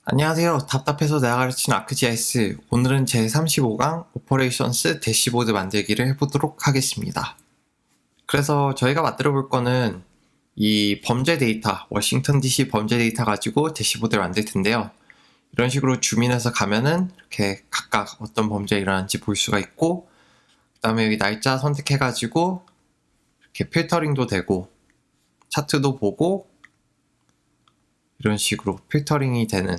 안녕하세요. 답답해서 내가 가르치는 아크지아이스. 오늘은 제35강 오퍼레이션스 대시보드 만들기를 해보도록 하겠습니다. 그래서 저희가 만들어 볼 거는 이 범죄 데이터, 워싱턴 DC 범죄 데이터 가지고 대시보드를 만들 텐데요. 이런 식으로 줌인해서 가면은 이렇게 각각 어떤 범죄가 일어나는지 볼 수가 있고, 그 다음에 여기 날짜 선택해가지고 이렇게 필터링도 되고, 차트도 보고, 이런 식으로 필터링이 되는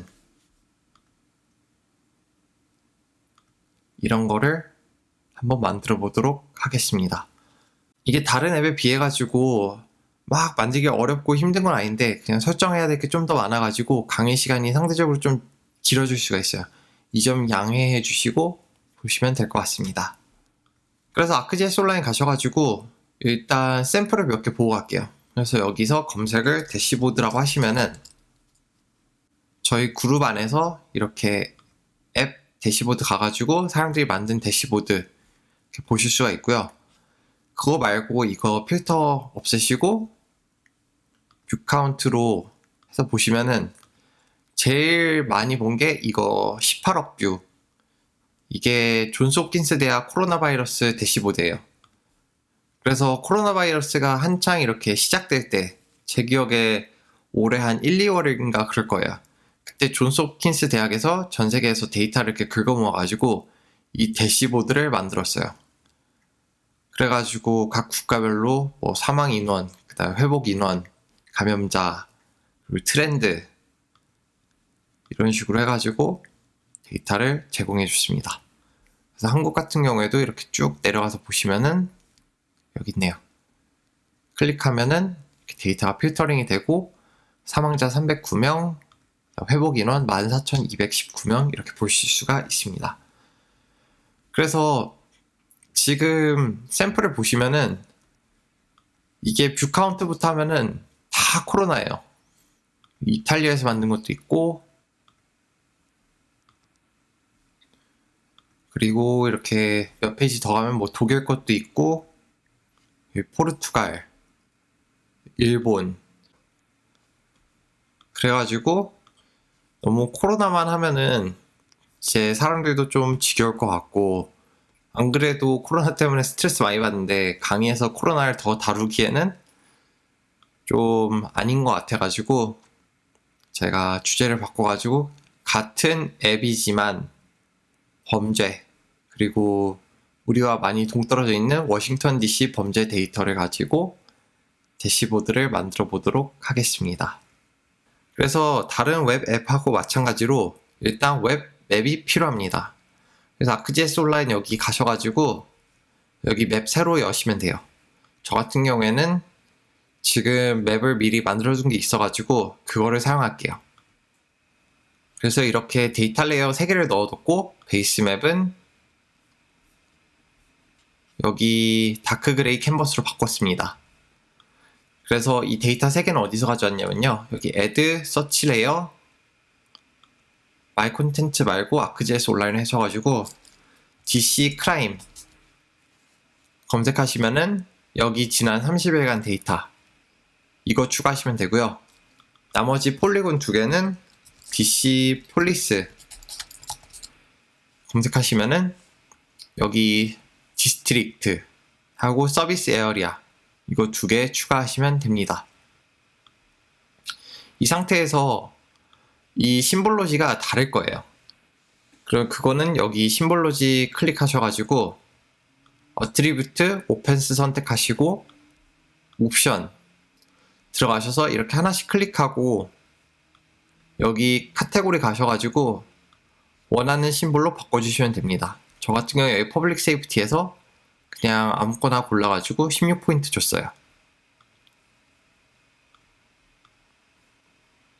이런 거를 한번 만들어 보도록 하겠습니다. 이게 다른 앱에 비해 가지고 막 만들기 어렵고 힘든 건 아닌데 그냥 설정해야 될 게 좀 더 많아가지고 강의 시간이 상대적으로 좀 길어질 수가 있어요. 이 점 양해해 주시고 보시면 될 것 같습니다. 그래서 아크지에스 온라인 가셔가지고 일단 샘플을 몇 개 보고 갈게요. 그래서 여기서 검색을 대시보드라고 하시면은 저희 그룹 안에서 이렇게 앱 대시보드 가가지고 사람들이 만든 대시보드 이렇게 보실 수가 있고요. 그거 말고 이거 필터 없애시고 뷰 카운트로 해서 보시면은 제일 많이 본 게 이거 18억 뷰. 이게 존스 홉킨스 대학 코로나 바이러스 대시보드예요. 그래서 코로나 바이러스가 한창 이렇게 시작될 때 제 기억에 올해 한 1, 2월인가 그럴 거예요. 그때 존스 홉킨스 대학에서 전 세계에서 데이터를 이렇게 긁어모아가지고 이 대시보드를 만들었어요. 그래가지고 각 국가별로 뭐 사망 인원, 그다음 회복 인원, 감염자, 그리고 트렌드 이런 식으로 해가지고 데이터를 제공해 줬습니다. 그래서 한국 같은 경우에도 이렇게 쭉 내려가서 보시면은 여기 있네요. 클릭하면은 이렇게 데이터가 필터링이 되고 사망자 309명, 회복 인원 14,219명 이렇게 보실 수가 있습니다. 그래서 지금 샘플을 보시면은 이게 뷰 카운트부터 하면은 다 코로나예요. 이탈리아에서 만든 것도 있고, 그리고 이렇게 몇 페이지 더 가면 뭐 독일 것도 있고, 포르투갈, 일본. 그래가지고 너무 코로나만 하면은 이제 사람들도 좀 지겨울 것 같고, 안 그래도 코로나 때문에 스트레스 많이 받는데 강의에서 코로나를 더 다루기에는 좀 아닌 것 같아가지고 제가 주제를 바꿔가지고 같은 앱이지만 범죄 그리고 우리와 많이 동떨어져 있는 워싱턴 DC 범죄 데이터를 가지고 대시보드를 만들어 보도록 하겠습니다. 그래서 다른 웹 앱하고 마찬가지로 일단 웹 맵이 필요합니다. 그래서 아크지에스 온라인 여기 가셔가지고 여기 맵 새로 여시면 돼요. 저 같은 경우에는 지금 맵을 미리 만들어둔 게 있어가지고 그거를 사용할게요. 그래서 이렇게 데이터 레이어 3개를 넣어뒀고 베이스 맵은 여기 다크 그레이 캔버스로 바꿨습니다. 그래서 이 데이터 3개는 어디서 가져왔냐면요. 여기 add, search layer, my content 말고 아크지에스 온라인 하셔가지고 DC crime 검색하시면은 여기 지난 30일간 데이터 이거 추가하시면 되고요. 나머지 폴리곤 2개는 DC 폴리스 검색하시면은 여기 디스트릭트 하고 서비스 에어리아 이거 2개 추가하시면 됩니다. 이 상태에서 이 심볼로지가 다를 거예요. 그럼 그거는 여기 심볼로지 클릭하셔가지고 어트리뷰트 오펜스 선택하시고 옵션 들어가셔서 이렇게 하나씩 클릭하고 여기 카테고리 가셔가지고 원하는 심볼로 바꿔주시면 됩니다. 저 같은 경우에 여기 퍼블릭 세이프티에서 그냥 아무거나 골라가지고 16포인트 줬어요.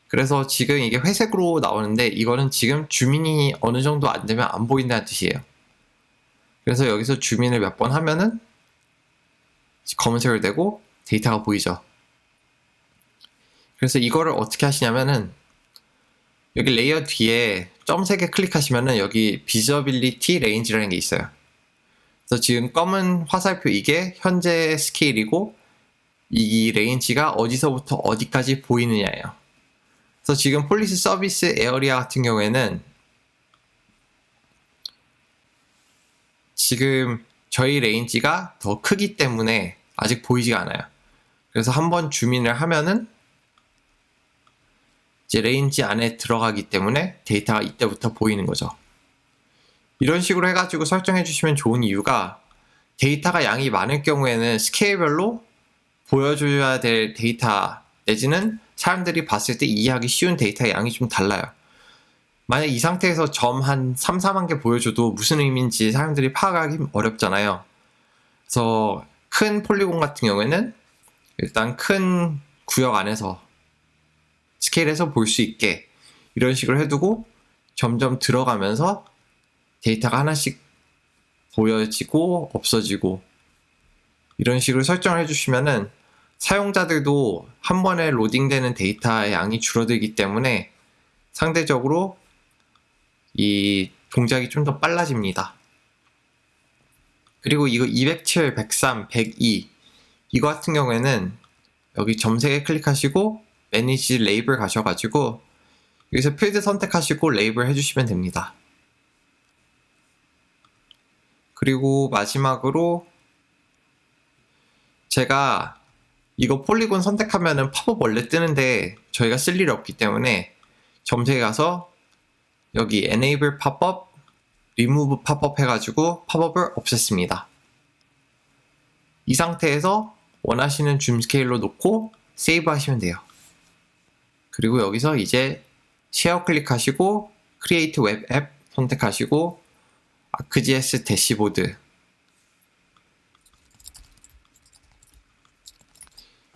그래서 지금 이게 회색으로 나오는데 이거는 지금 주민이 어느 정도 안 되면 안 보인다는 뜻이에요. 그래서 여기서 주민을 몇 번 하면은 검은색을 되고 데이터가 보이죠. 그래서 이거를 어떻게 하시냐면은 여기 레이어 뒤에 점 3개 클릭하시면은 여기 비저빌리티 레인지라는 게 있어요. 그래서 지금 검은 화살표 이게 현재 스케일이고 이 레인지가 어디서부터 어디까지 보이느냐예요. 그래서 지금 폴리시 서비스 에어리아 같은 경우에는 지금 저희 레인지가 더 크기 때문에 아직 보이지가 않아요. 그래서 한번 줌인을 하면은 이제 레인지 안에 들어가기 때문에 데이터가 이때부터 보이는 거죠. 이런 식으로 해가지고 설정해 주시면 좋은 이유가 데이터가 양이 많을 경우에는 스케일별로 보여줘야 될 데이터 내지는 사람들이 봤을 때 이해하기 쉬운 데이터의 양이 좀 달라요. 만약 이 상태에서 점 한 3, 4만 개 보여줘도 무슨 의미인지 사람들이 파악하기 어렵잖아요. 그래서 큰 폴리곤 같은 경우에는 일단 큰 구역 안에서 스케일에서 볼 수 있게 이런 식으로 해두고 점점 들어가면서 데이터가 하나씩 보여지고 없어지고 이런 식으로 설정을 해주시면은 사용자들도 한 번에 로딩되는 데이터의 양이 줄어들기 때문에 상대적으로 이 동작이 좀 더 빨라집니다. 그리고 이거 207, 103, 102 이거 같은 경우에는 여기 점 3개 클릭하시고 매니지 레이블 가셔가지고 여기서 필드 선택하시고 레이블 해주시면 됩니다. 그리고 마지막으로 제가 이거 폴리곤 선택하면은 팝업 원래 뜨는데 저희가 쓸 일이 없기 때문에 점세에 가서 여기 enable pop-up, remove pop-up 해가지고 팝업을 없앴습니다. 이 상태에서 원하시는 줌 스케일로 놓고 세이브 하시면 돼요. 그리고 여기서 이제 쉐어 클릭하시고 create web app 선택하시고 ArcGIS 대시보드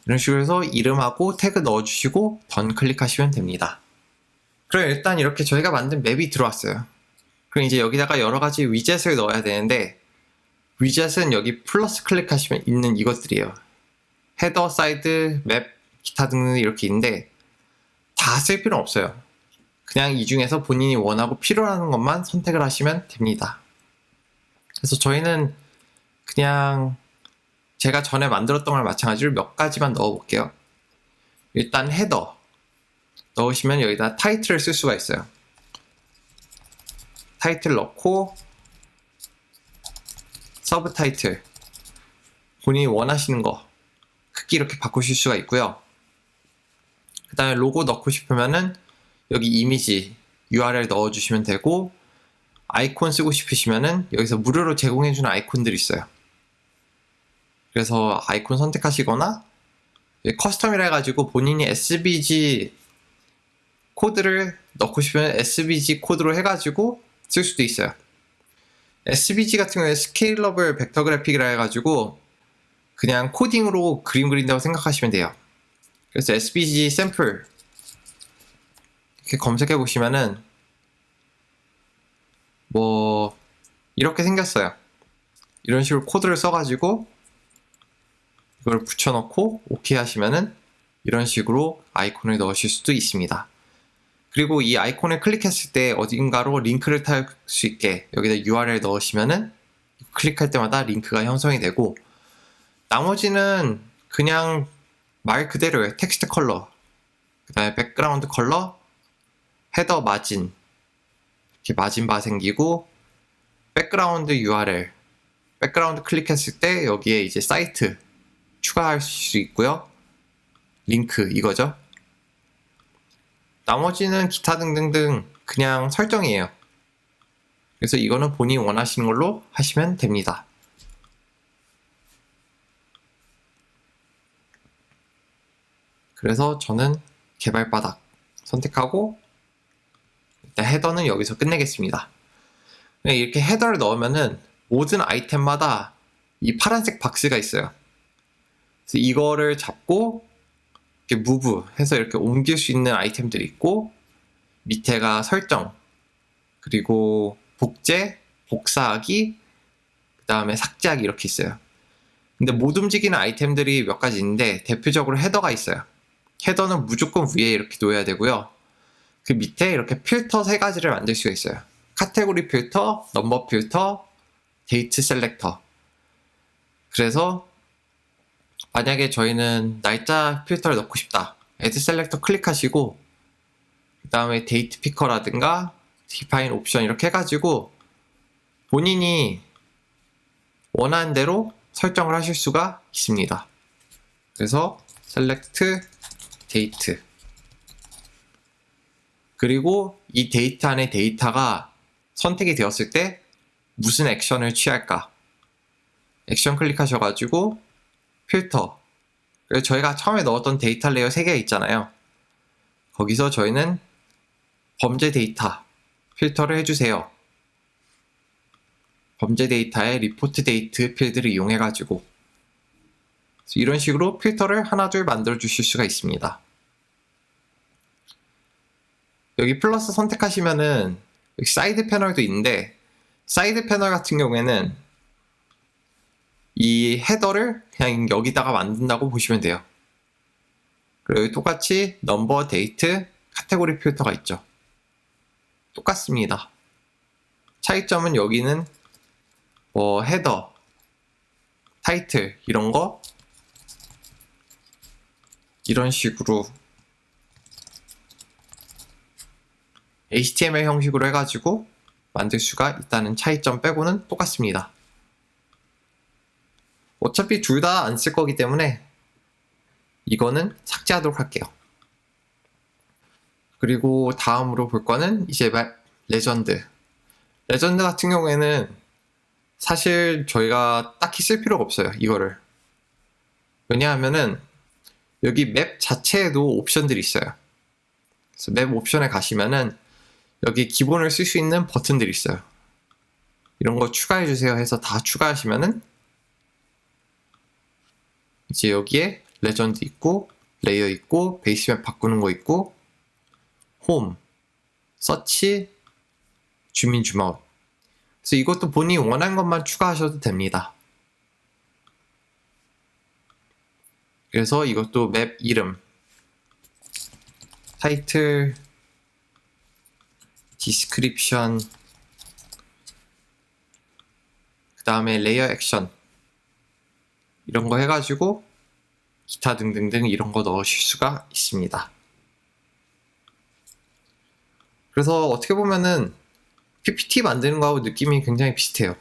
이런 식으로 해서 이름하고 태그 넣어주시고 던 클릭하시면 됩니다. 그럼 일단 이렇게 저희가 만든 맵이 들어왔어요. 그럼 이제 여기다가 여러가지 위젯을 넣어야 되는데 위젯은 여기 플러스 클릭하시면 있는 이것들이에요. 헤더, 사이드, 맵, 기타 등등 이렇게 있는데 다 쓸 필요는 없어요. 그냥 이 중에서 본인이 원하고 필요한 것만 선택을 하시면 됩니다. 그래서 저희는 그냥 제가 전에 만들었던 걸 마찬가지로 몇 가지만 넣어볼게요. 일단 헤더 넣으시면 여기다 타이틀을 쓸 수가 있어요. 타이틀 넣고 서브 타이틀 본인이 원하시는 거 크기 이렇게 바꾸실 수가 있고요. 그 다음에 로고 넣고 싶으면은 여기 이미지 URL 넣어주시면 되고 아이콘 쓰고 싶으시면은 여기서 무료로 제공해주는 아이콘들이 있어요. 그래서 아이콘 선택하시거나 커스텀이라 해가지고 본인이 SVG 코드를 넣고 싶으면 SVG 코드로 해가지고 쓸 수도 있어요. SVG 같은 경우에 스케일러블 벡터 그래픽이라 해가지고 그냥 코딩으로 그림 그린다고 생각하시면 돼요. 그래서 SVG 샘플 이렇게 검색해 보시면은 뭐 이렇게 생겼어요. 이런 식으로 코드를 써가지고 이걸 붙여넣고 OK 하시면은 이런 식으로 아이콘을 넣으실 수도 있습니다. 그리고 이 아이콘을 클릭했을 때 어딘가로 링크를 탈 수 있게 여기다 URL 넣으시면은 클릭할 때마다 링크가 형성이 되고 나머지는 그냥 말 그대로예요. 텍스트 컬러, 그 다음에 백그라운드 컬러, 헤더 마진 이렇게 마진 바 생기고 백그라운드 URL 백그라운드 클릭했을 때 여기에 이제 사이트 추가할 수 있고요. 링크 이거죠. 나머지는 기타 등등등 그냥 설정이에요. 그래서 이거는 본인이 원하시는 걸로 하시면 됩니다. 그래서 저는 개발 바닥 선택하고 일단 헤더는 여기서 끝내겠습니다. 이렇게 헤더를 넣으면은 모든 아이템마다 이 파란색 박스가 있어요. 그래서 이거를 잡고 이렇게 무브 해서 이렇게 옮길 수 있는 아이템들이 있고 밑에가 설정 그리고 복제, 복사하기 그 다음에 삭제하기 이렇게 있어요. 근데 못 움직이는 아이템들이 몇 가지 있는데 대표적으로 헤더가 있어요. 헤더는 무조건 위에 이렇게 놓여야 되고요. 그 밑에 이렇게 필터 3가지를 만들 수가 있어요. 카테고리 필터, 넘버 필터, 데이트 셀렉터. 그래서 만약에 저희는 날짜 필터를 넣고 싶다. 애드 셀렉터 클릭하시고 그 다음에 데이트 피커라든가 디파인 옵션 이렇게 해가지고 본인이 원하는 대로 설정을 하실 수가 있습니다. 그래서 select date, 그리고 이 데이트 안에 데이터가 선택이 되었을 때 무슨 액션을 취할까, 액션 클릭하셔가지고 필터, 그래서 저희가 처음에 넣었던 데이터 레이어 3개가 있잖아요. 거기서 저희는 범죄 데이터 필터를 해주세요. 범죄 데이터에 리포트 데이트 필드를 이용해가지고 이런 식으로 필터를 하나둘 만들어 주실 수가 있습니다. 여기 플러스 선택하시면은 여기 사이드 패널도 있는데, 사이드 패널 같은 경우에는 이 헤더를 그냥 여기다가 만든다고 보시면 돼요. 그리고 여기 똑같이 넘버, 데이트, 카테고리 필터가 있죠. 똑같습니다. 차이점은 여기는 뭐 헤더, 타이틀 이런 거 이런 식으로 HTML 형식으로 해가지고 만들 수가 있다는 차이점 빼고는 똑같습니다. 어차피 둘 다 안 쓸 거기 때문에 이거는 삭제하도록 할게요. 그리고 다음으로 볼 거는 이제 레전드. 레전드 같은 경우에는 사실 저희가 딱히 쓸 필요가 없어요, 이거를. 왜냐하면은 여기 맵 자체에도 옵션들이 있어요. 그래서 맵 옵션에 가시면은 여기 기본을 쓸 수 있는 버튼들이 있어요. 이런 거 추가해주세요 해서 다 추가하시면은 이제 여기에 레전드 있고, 레이어 있고, 베이스맵 바꾸는 거 있고, 홈, 서치, 줌인 줌아웃. 그래서 이것도 본인이 원하는 것만 추가하셔도 됩니다. 그래서 이것도 맵 이름, 타이틀, 디스크립션, 그 다음에 레이어 액션 이런 거 해가지고 기타 등등등 이런 거 넣으실 수가 있습니다. 그래서 어떻게 보면은 PPT 만드는 거하고 느낌이 굉장히 비슷해요.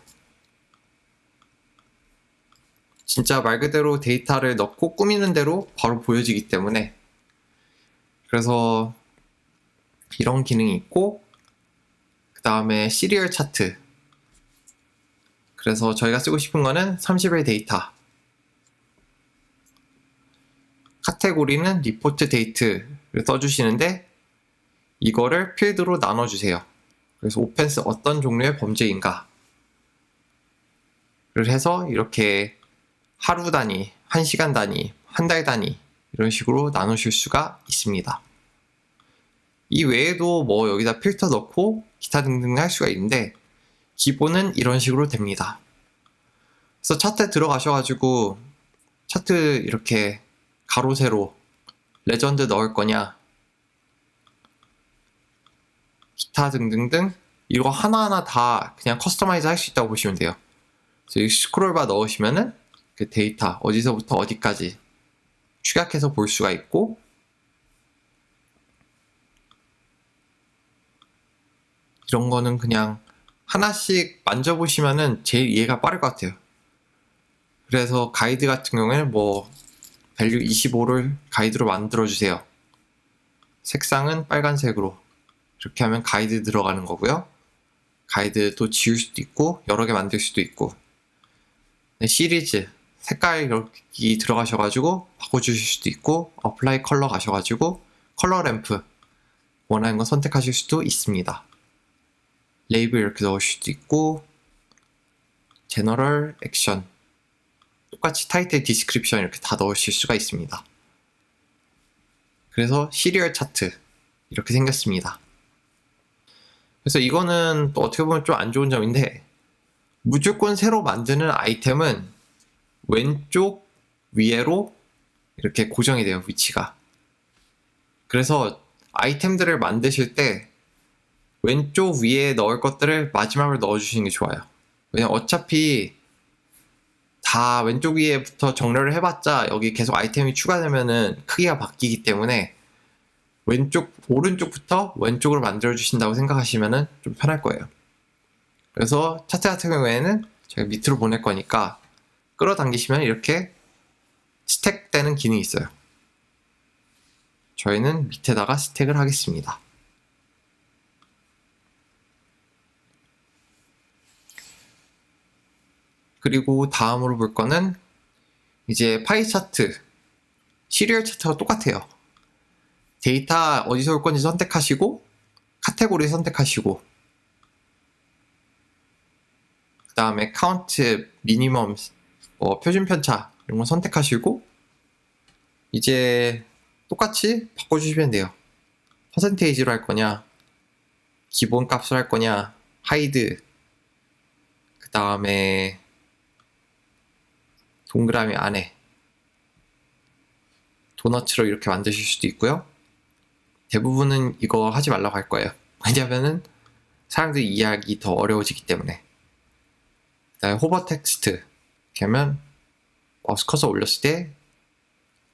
진짜 말 그대로 데이터를 넣고 꾸미는 대로 바로 보여지기 때문에, 그래서 이런 기능이 있고, 그 다음에 시리얼 차트. 그래서 저희가 쓰고 싶은 거는 30일 데이터, 카테고리는 리포트 데이트를 써주시는데 이거를 필드로 나눠주세요. 그래서 오펜스 어떤 종류의 범죄인가 를 해서 이렇게 하루 단위, 1시간 단위, 한 달 단위 이런 식으로 나누실 수가 있습니다. 이 외에도 뭐 여기다 필터 넣고 기타 등등 할 수가 있는데 기본은 이런 식으로 됩니다. 그래서 차트에 들어가셔가지고 차트 이렇게 가로 세로 레전드 넣을 거냐, 기타 등등등 이거 하나하나 다 그냥 커스터마이즈 할 수 있다고 보시면 돼요. 그래서 이 스크롤바 넣으시면은 그 데이터 어디서부터 어디까지 축약해서 볼 수가 있고, 이런 거는 그냥 하나씩 만져보시면은 제일 이해가 빠를 것 같아요. 그래서 가이드 같은 경우에는 뭐 밸류 25를 가이드로 만들어주세요. 색상은 빨간색으로. 이렇게 하면 가이드 들어가는 거고요. 가이드도 지울 수도 있고 여러 개 만들 수도 있고, 시리즈 색깔 여기 들어가셔가지고 바꿔주실 수도 있고, 어플라이 컬러 가셔가지고 컬러 램프 원하는 거 선택하실 수도 있습니다. 레이블 이렇게 넣으실 수도 있고, 제너럴 액션 똑같이 타이틀 디스크립션 이렇게 다 넣으실 수가 있습니다. 그래서 시리얼 차트 이렇게 생겼습니다. 그래서 이거는 또 어떻게 보면 좀 안 좋은 점인데, 무조건 새로 만드는 아이템은 왼쪽 위에로 이렇게 고정이 돼요, 위치가. 그래서 아이템들을 만드실 때 왼쪽 위에 넣을 것들을 마지막으로 넣어주시는 게 좋아요. 왜냐면 어차피 다 왼쪽 위에부터 정렬을 해봤자 여기 계속 아이템이 추가되면은 크기가 바뀌기 때문에 오른쪽부터 왼쪽으로 만들어 주신다고 생각하시면 좀 편할 거예요. 그래서 차트 같은 경우에는 제가 밑으로 보낼 거니까 끌어당기시면 이렇게 스택되는 기능이 있어요. 저희는 밑에다가 스택을 하겠습니다. 그리고 다음으로 볼 거는 이제 파이 차트, 시리얼 차트가 똑같아요. 데이터 어디서 올 건지 선택하시고 카테고리 선택하시고 그 다음에 카운트, 미니멈, 표준 편차 이런 거 선택하시고 이제 똑같이 바꿔주시면 돼요. 퍼센테이지로 할 거냐, 기본 값으로 할 거냐, 하이드, 그 다음에 동그라미 안에 도너츠로 이렇게 만드실 수도 있고요. 대부분은 이거 하지 말라고 할 거예요. 왜냐면은 사람들이 이해하기 더 어려워지기 때문에. 그다음에 호버 텍스트 이렇게 하면 마우스 커서 올렸을 때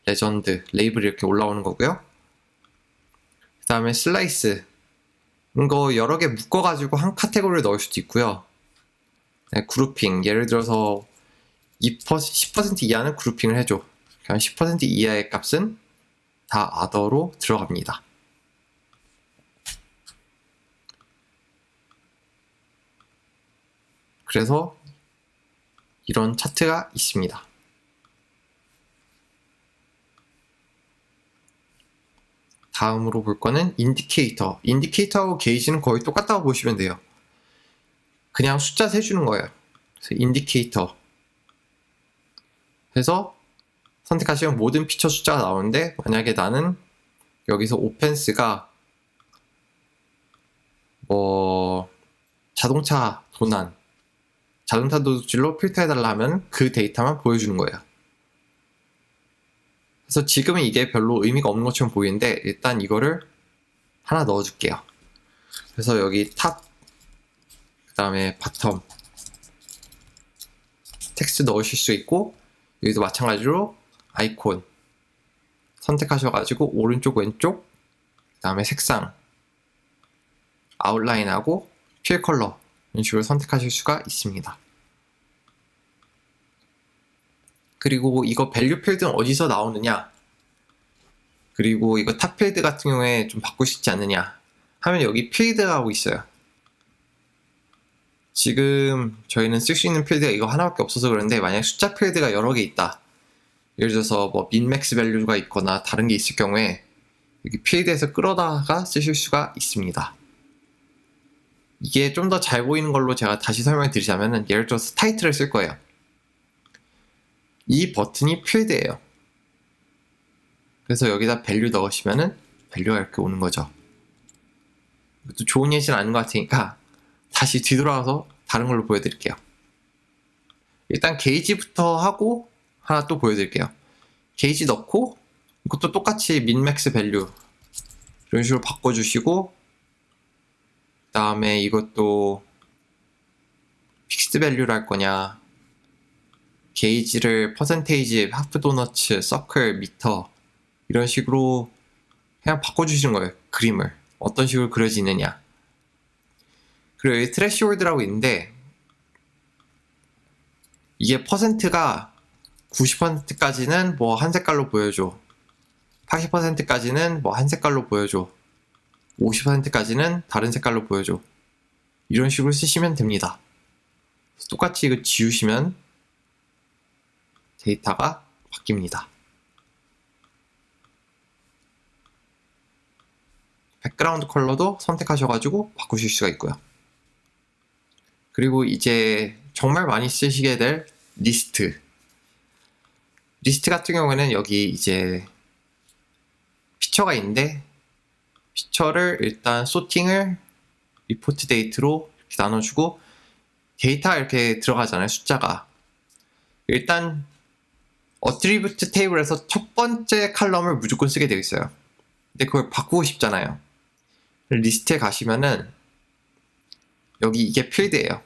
레전드, 레이블이 이렇게 올라오는 거고요. 그 다음에 슬라이스 이거 여러 개 묶어가지고 한 카테고리를 넣을 수도 있고요. 그룹핑, 예를 들어서 10% 이하는 그룹핑을 해줘. 그냥 10% 이하의 값은 다 아더로 들어갑니다. 그래서 이런 차트가 있습니다. 다음으로 볼 거는 인디케이터. 인디케이터하고 게이지는 거의 똑같다고 보시면 돼요. 그냥 숫자 세주는 거예요. 그래서 인디케이터 해서 선택하시면 모든 피처 숫자가 나오는데, 만약에 나는 여기서 오펜스가 자동차 도난, 자동차 도질로 필터해달라 하면 그 데이터만 보여주는 거예요. 그래서 지금은 이게 별로 의미가 없는 것처럼 보이는데 일단 이거를 하나 넣어줄게요. 그래서 여기 탑, 그 다음에 바텀 텍스트 넣으실 수 있고, 여기도 마찬가지로 아이콘 선택하셔가지고 오른쪽 왼쪽, 그 다음에 색상, 아웃라인하고 필 컬러 이런 식으로 선택하실 수가 있습니다. 그리고 이거 밸류 필드는 어디서 나오느냐, 그리고 이거 탑 필드 같은 경우에 좀 바꾸고 싶지 않느냐 하면 여기 필드하고 있어요. 지금 저희는 쓸 수 있는 필드가 이거 하나밖에 없어서 그런데, 만약 숫자 필드가 여러 개 있다, 예를 들어서 민맥스 밸류가 있거나 다른 게 있을 경우에 여기 필드에서 끌어다가 쓰실 수가 있습니다. 이게 좀 더 잘 보이는 걸로 제가 다시 설명을 드리자면은, 예를 들어서 타이틀을 쓸 거예요. 이 버튼이 필드예요. 그래서 여기다 밸류 넣으시면은 밸류가 이렇게 오는 거죠. 이것도 좋은 예시는 아닌 것 같으니까 다시 뒤돌아와서 다른 걸로 보여드릴게요. 일단 게이지부터 하고 하나 또 보여드릴게요. 게이지 넣고 이것도 똑같이 민맥스 밸류 이런 식으로 바꿔주시고, 그 다음에 이것도 픽스드 밸류를 할 거냐, 게이지를 퍼센테이지, 하프 도너츠, 서클, 미터 이런 식으로 그냥 바꿔주시는 거예요. 그림을 어떤 식으로 그려지느냐. 그리고 여기 트래시홀드라고 있는데, 이게 퍼센트가 90%까지는 한 색깔로 보여줘, 80%까지는 한 색깔로 보여줘, 50%까지는 다른 색깔로 보여줘, 이런 식으로 쓰시면 됩니다. 똑같이 이거 지우시면 데이터가 바뀝니다. 백그라운드 컬러도 선택하셔가지고 바꾸실 수가 있고요. 그리고 이제 정말 많이 쓰시게 될 리스트 같은 경우에는 여기 이제 피처가 있는데, 피처를 일단 소팅을 리포트 데이트로 이렇게 나눠주고, 데이터가 이렇게 들어가잖아요, 숫자가. 일단 어트리뷰트 테이블에서 첫 번째 칼럼을 무조건 쓰게 되어 있어요. 근데 그걸 바꾸고 싶잖아요. 리스트에 가시면은 여기 이게 필드예요.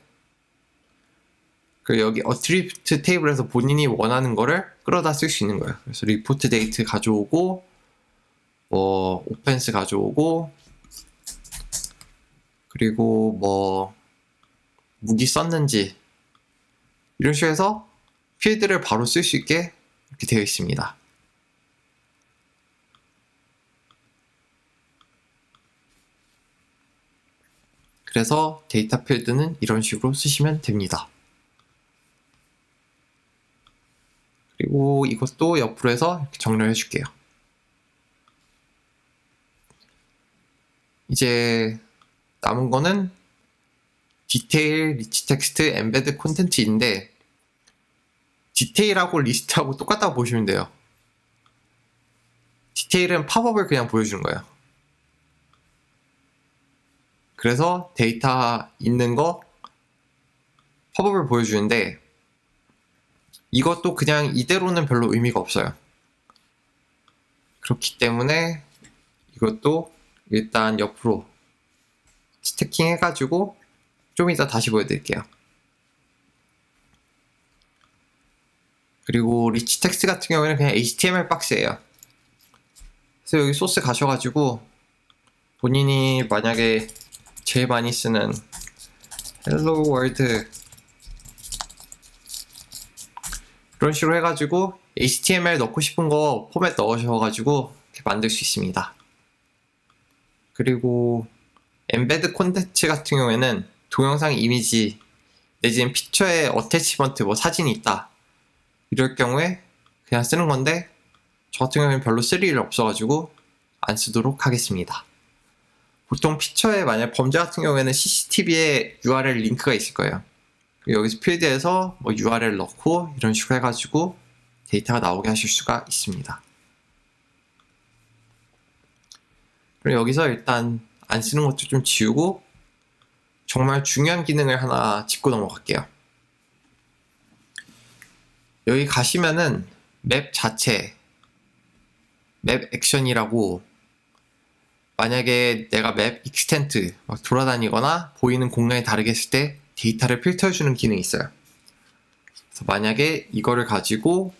그리고 여기 어트리뷰트 테이블에서 본인이 원하는 거를 끌어다 쓸 수 있는 거예요. 그래서 리포트 데이트 가져오고, 뭐 오펜스 가져오고, 그리고 뭐 무기 썼는지 이런 식으로 해서 필드를 바로 쓸 수 있게 이렇게 되어 있습니다. 그래서 데이터 필드는 이런 식으로 쓰시면 됩니다. 그리고 이것도 옆으로 해서 이렇게 정렬해 줄게요. 이제 남은 거는 디테일, 리치 텍스트, 엠베드 콘텐츠인데, 디테일하고 리스트하고 똑같다고 보시면 돼요. 디테일은 팝업을 그냥 보여주는 거예요. 그래서 데이터 있는 거 팝업을 보여주는데, 이것도 그냥 이대로는 별로 의미가 없어요. 그렇기 때문에 이것도 일단 옆으로 스태킹 해가지고 좀 이따 다시 보여드릴게요. 그리고 리치 텍스트 같은 경우에는 그냥 HTML 박스예요. 그래서 여기 소스 가셔가지고 본인이 만약에 제일 많이 쓰는 Hello World 이런 식으로 해가지고 HTML 넣고 싶은 거 포맷 넣으셔가지고 이렇게 만들 수 있습니다. 그리고 엠베드 콘텐츠 같은 경우에는 동영상 이미지 내지는 피처에 어태치먼트 뭐 사진이 있다 이럴 경우에 그냥 쓰는 건데, 저 같은 경우에는 별로 쓸 일이 없어가지고 안 쓰도록 하겠습니다. 보통 피처에 만약 범죄 같은 경우에는 CCTV에 URL 링크가 있을 거예요. 여기서 필드에서 뭐 URL 넣고 이런 식으로 해가지고 데이터가 나오게 하실 수가 있습니다. 그럼 여기서 일단 안 쓰는 것도 좀 지우고 정말 중요한 기능을 하나 짚고 넘어갈게요. 여기 가시면은 맵 자체, 맵 액션이라고, 만약에 내가 맵 익스텐트 막 돌아다니거나 보이는 공간이 다르게 했을 때 데이터를 필터해주는 기능이 있어요. 그래서 만약에 이거를 가지고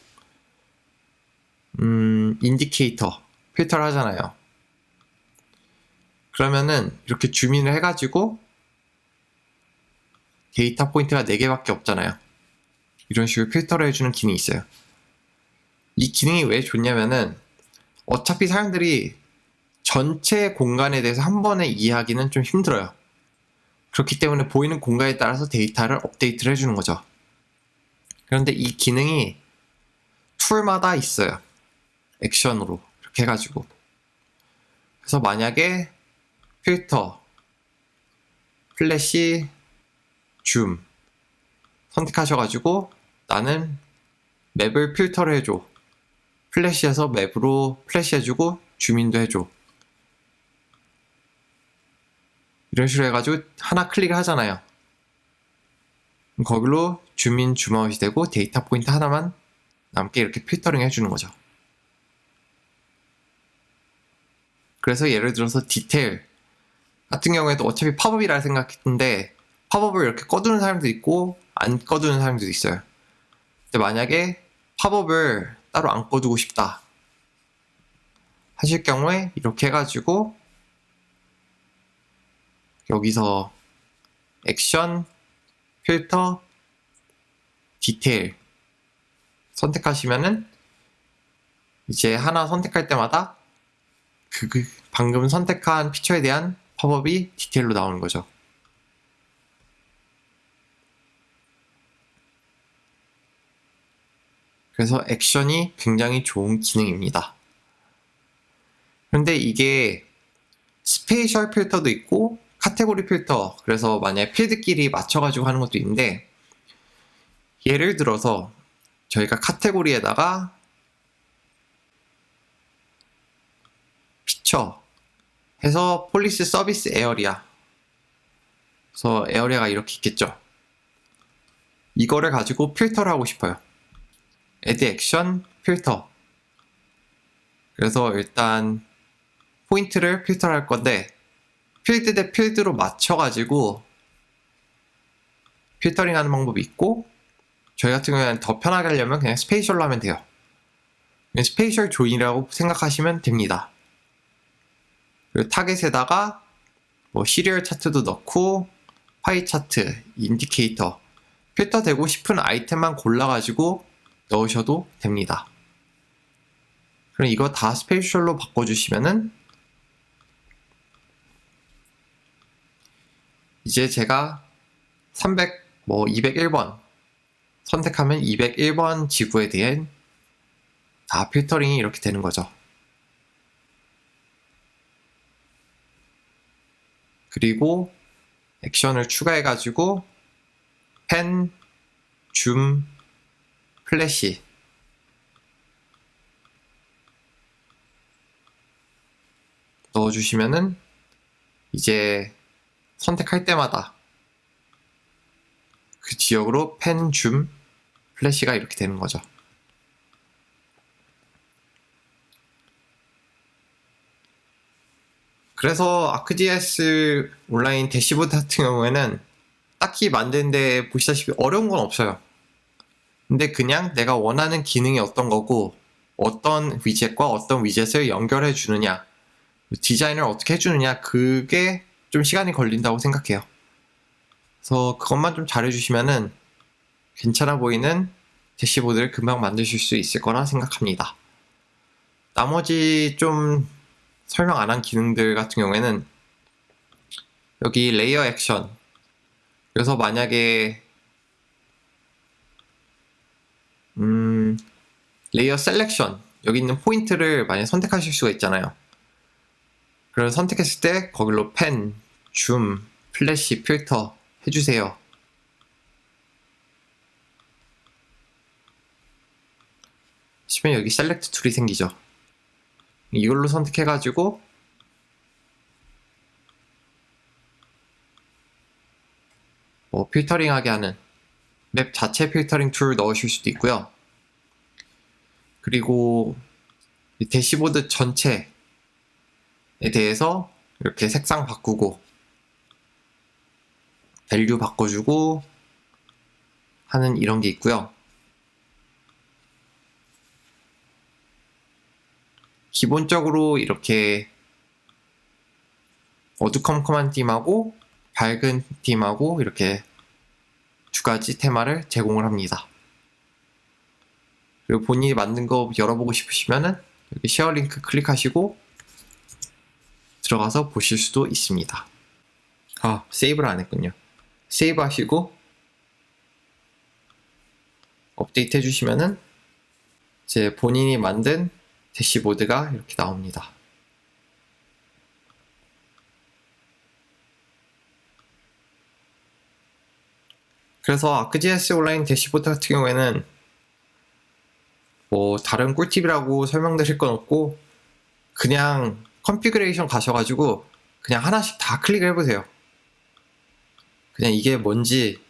인디케이터 필터를 하잖아요. 그러면은 이렇게 줌인을 해가지고 데이터 포인트가 4개밖에 없잖아요. 이런 식으로 필터를 해주는 기능이 있어요. 이 기능이 왜 좋냐면은 어차피 사람들이 전체 공간에 대해서 한 번에 이해하기는 좀 힘들어요. 그렇기 때문에 보이는 공간에 따라서 데이터를 업데이트를 해주는 거죠. 그런데 이 기능이 툴마다 있어요. 액션으로 이렇게 해가지고. 그래서 만약에 필터, 플래시, 줌 선택하셔가지고 나는 맵을 필터를 해줘, 플래시에서 맵으로 플래시 해주고 줌인도 해줘, 이런 식으로 해가지고 하나 클릭을 하잖아요. 거기로 줌인, 줌아웃이 되고 데이터 포인트 하나만 남게 이렇게 필터링 해주는 거죠. 그래서 예를 들어서 디테일 같은 경우에도 어차피 팝업이라 생각했는데 팝업을 이렇게 꺼두는 사람도 있고 안 꺼두는 사람도 있어요. 근데 만약에 팝업을 따로 안 꺼두고 싶다 하실 경우에 이렇게 해가지고 여기서 액션, 필터, 디테일 선택하시면은 이제 하나 선택할 때마다 방금 선택한 피처에 대한 팝업이 디테일로 나오는 거죠. 그래서 액션이 굉장히 좋은 기능입니다. 그런데 이게 스페이셜 필터도 있고 카테고리 필터, 그래서 만약에 필드끼리 맞춰가지고 하는 것도 있는데, 예를 들어서 저희가 카테고리에다가 피처 해서 폴리스 서비스 에어리아, 그래서 에어리아가 이렇게 있겠죠. 이거를 가지고 필터를 하고 싶어요. add action 필터. 그래서 일단 포인트를 필터할 건데 필드 대 필드로 맞춰가지고 필터링 하는 방법이 있고, 저희 같은 경우에는 더 편하게 하려면 그냥 스페이셜로 하면 돼요. 스페이셜 조인이라고 생각하시면 됩니다. 그리고 타겟에다가 뭐 시리얼 차트도 넣고 파이 차트, 인디케이터, 필터 되고 싶은 아이템만 골라가지고 넣으셔도 됩니다. 그럼 이거 다 스페셜로 바꿔주시면은 이제 제가 201번 선택하면 201번 지구에 대한 다 필터링이 이렇게 되는 거죠. 그리고 액션을 추가해가지고 펜, 줌, 플래시 넣어주시면은 이제 선택할 때마다 그 지역으로 펜, 줌, 플래시가 이렇게 되는 거죠. 그래서 ArcGIS 온라인 대시보드 같은 경우에는 딱히 만드는데 보시다시피 어려운 건 없어요. 근데 그냥 내가 원하는 기능이 어떤 거고 어떤 위젯과 어떤 위젯을 연결해 주느냐, 디자인을 어떻게 해주느냐, 그게 좀 시간이 걸린다고 생각해요. 그래서 그것만 좀 잘해주시면은 괜찮아 보이는 대시보드를 금방 만드실 수 있을 거라 생각합니다. 나머지 좀 설명 안 한 기능들 같은 경우에는 여기 레이어 액션, 그래서 만약에 레이어 셀렉션, 여기 있는 포인트를 만약에 선택하실 수가 있잖아요. 그걸 선택했을 때 거기로 펜, 줌, 플래시, 필터 해주세요. 하시면 여기 셀렉트 툴이 생기죠. 이걸로 선택해가지고 필터링하게 하는 맵 자체 필터링 툴 넣으실 수도 있고요. 그리고 이 대시보드 전체에 대해서 이렇게 색상 바꾸고 밸류 바꿔주고 하는 이런 게 있고요. 기본적으로 이렇게 어두컴컴한 팀하고 밝은 팀하고 이렇게 두 가지 테마를 제공을 합니다. 그리고 본인이 만든 거 열어보고 싶으시면은 여기 쉐어 링크 클릭하시고 들어가서 보실 수도 있습니다. 세이브를 안 했군요. 세이브 하시고 업데이트 해주시면은 이제 본인이 만든 대시보드가 이렇게 나옵니다. 그래서 ArcGIS 온라인 대시보드 같은 경우에는 다른 꿀팁이라고 설명드릴 건 없고 그냥 컨피그레이션 가셔가지고 그냥 하나씩 다 클릭을 해보세요. 그냥 이게 뭔지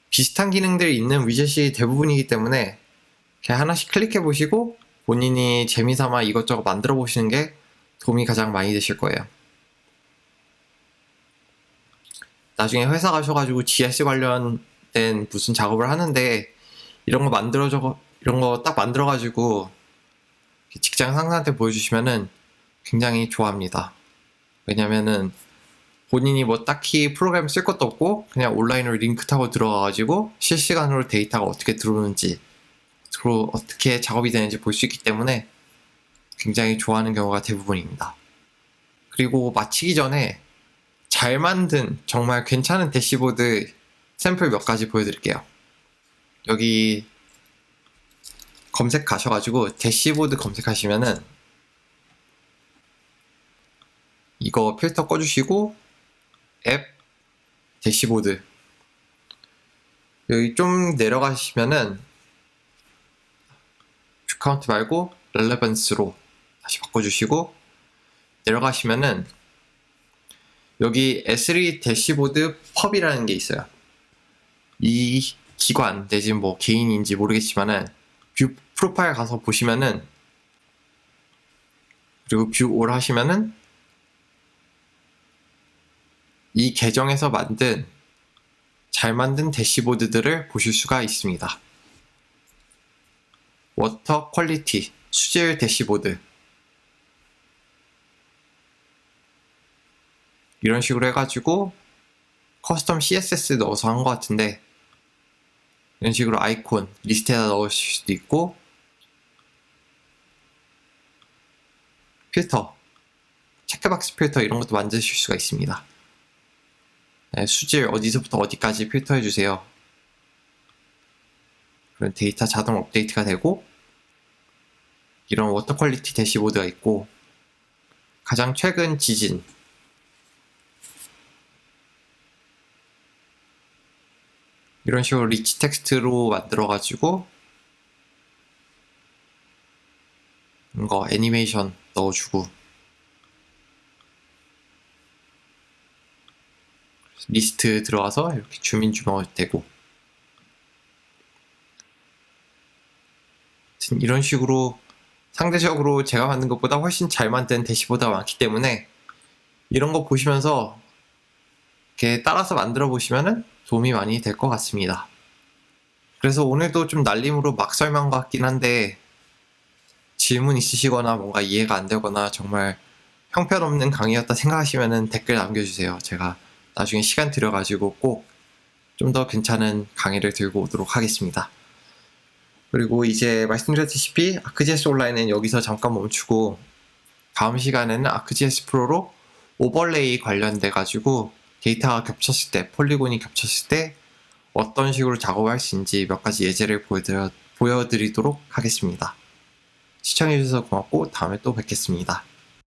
비슷한 기능들이 있는 위젯이 대부분이기 때문에 그냥 하나씩 클릭해 보시고 본인이 재미삼아 이것저것 만들어 보시는 게 도움이 가장 많이 되실 거예요. 나중에 회사 가셔가지고 GIS 관련된 무슨 작업을 하는데 이런 거 딱 만들어가지고 직장 상사한테 보여주시면은 굉장히 좋아합니다. 왜냐면은 본인이 딱히 프로그램 쓸 것도 없고 그냥 온라인으로 링크 타고 들어가가지고 실시간으로 데이터가 어떻게 들어오는지 어떻게 작업이 되는지 볼 수 있기 때문에 굉장히 좋아하는 경우가 대부분입니다. 그리고 마치기 전에 잘 만든 정말 괜찮은 대시보드 샘플 몇 가지 보여드릴게요. 여기 검색 가셔가지고 대시보드 검색하시면은 이거 필터 꺼주시고 앱 대시보드 여기 좀 내려가시면은 뷰 카운트 말고 렐레번스로 다시 바꿔주시고 내려가시면은 여기 S3 대시보드 펍이라는 게 있어요. 이 기관 내지 개인인지 모르겠지만은 뷰 프로파일 가서 보시면은 그리고 뷰 올 하시면은 이 계정에서 잘 만든 대시보드들을 보실 수가 있습니다. 워터 퀄리티 수질 대시보드, 이런 식으로 해가지고 커스텀 CSS 넣어서 한 것 같은데, 이런 식으로 아이콘 리스트에다 넣으실 수도 있고, 필터, 체크박스 필터 이런 것도 만드실 수가 있습니다. 네, 수질 어디서부터 어디까지 필터해 주세요. 그런 데이터 자동 업데이트가 되고, 이런 워터 퀄리티 대시보드가 있고, 가장 최근 지진, 이런 식으로 리치 텍스트로 만들어가지고 이거 애니메이션 넣어주고, 리스트 들어가서 이렇게 주민 주먹 되고, 이런 식으로 상대적으로 제가 만든 것보다 훨씬 잘 만든 대시보드가 많기 때문에 이런 거 보시면서 이렇게 따라서 만들어 보시면 도움이 많이 될 것 같습니다. 그래서 오늘도 좀 날림으로 막 설명 같긴 한데, 질문 있으시거나 뭔가 이해가 안 되거나 정말 형편없는 강의였다 생각하시면 댓글 남겨주세요. 제가 나중에 시간 들여가지고 꼭 좀 더 괜찮은 강의를 들고 오도록 하겠습니다. 그리고 이제 말씀드렸다시피 아크GS 온라인은 여기서 잠깐 멈추고, 다음 시간에는 아크GS 프로로 오버레이 관련돼 가지고 데이터가 겹쳤을 때, 폴리곤이 겹쳤을 때 어떤 식으로 작업을 할 수 있는지 몇 가지 예제를 보여드리도록 하겠습니다. 시청해주셔서 고맙고 다음에 또 뵙겠습니다.